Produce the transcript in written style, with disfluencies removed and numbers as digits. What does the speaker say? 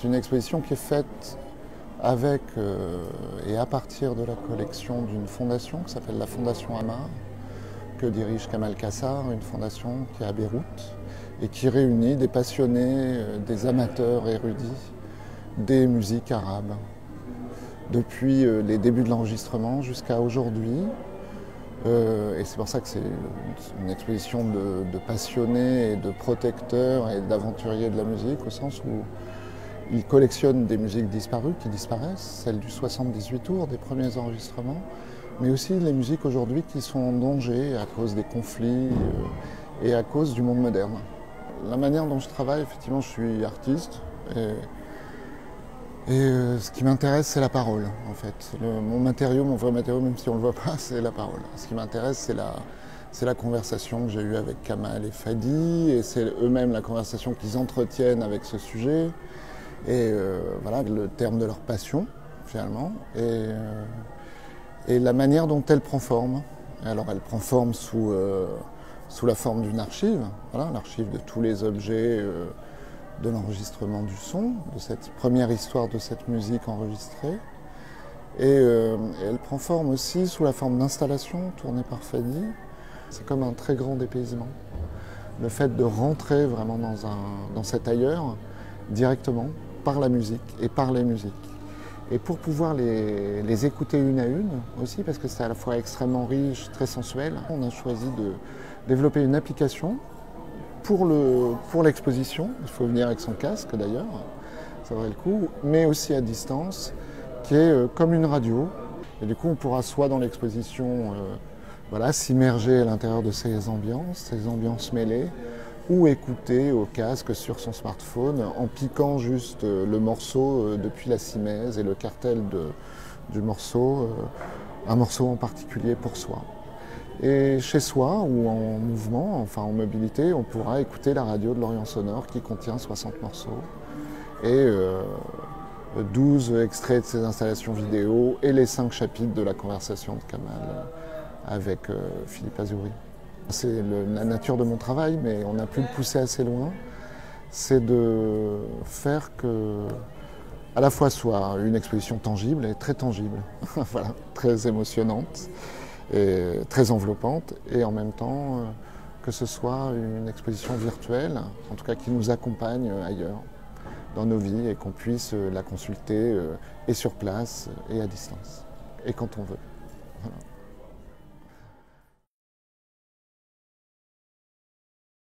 C'est une exposition qui est faite avec et à partir de la collection d'une fondation qui s'appelle la Fondation Ammar, que dirige Kamal Kassar, une fondation qui est à Beyrouth et qui réunit des passionnés, des amateurs érudits des musiques arabes. Depuis les débuts de l'enregistrement jusqu'à aujourd'hui. Et c'est pour ça que c'est une exposition de passionnés et de protecteurs et d'aventuriers de la musique, au sens où ils collectionnent des musiques disparues qui disparaissent, celles du 78 tours, des premiers enregistrements, mais aussi les musiques aujourd'hui qui sont en danger à cause des conflits et à cause du monde moderne. La manière dont je travaille, effectivement, je suis artiste. Et ce qui m'intéresse, c'est la parole, en fait. Mon matériau, mon vrai matériau, même si on ne le voit pas, c'est la parole. Ce qui m'intéresse, c'est la conversation que j'ai eue avec Kamal et Fadi, et c'est eux-mêmes la conversation qu'ils entretiennent avec ce sujet, et voilà, le terme de leur passion, finalement, et la manière dont elle prend forme. Alors, elle prend forme sous la forme d'une archive, voilà, l'archive de tous les objets de l'enregistrement du son, de cette première histoire de cette musique enregistrée. Et elle prend forme aussi sous la forme d'installation tournée par Fadi. C'est comme un très grand dépaysement. Le fait de rentrer vraiment dans cet ailleurs directement par la musique et par les musiques. Et pour pouvoir les écouter une à une aussi, parce que c'est à la fois extrêmement riche, très sensuel, on a choisi de développer une application pour l'exposition. Il faut venir avec son casque d'ailleurs, ça vaut le coup, mais aussi à distance, qui est comme une radio. Et du coup, on pourra soit dans l'exposition voilà, s'immerger à l'intérieur de ces ambiances mêlées, ou écouter au casque sur son smartphone en piquant juste le morceau depuis la simèse et le cartel du morceau, un morceau en particulier pour soi. Et chez soi ou en mouvement, enfin en mobilité, on pourra écouter la radio de l'Orient Sonore qui contient 60 morceaux et 12 extraits de ses installations vidéo et les 5 chapitres de la conversation de Kamal avec Philippe Azouri. C'est la nature de mon travail, mais on a pu le pousser assez loin. C'est de faire que, à la fois, soit une exposition tangible et très tangible, voilà, très émotionnante et très enveloppante, et en même temps que ce soit une exposition virtuelle, en tout cas qui nous accompagne ailleurs dans nos vies et qu'on puisse la consulter et sur place et à distance, et quand on veut.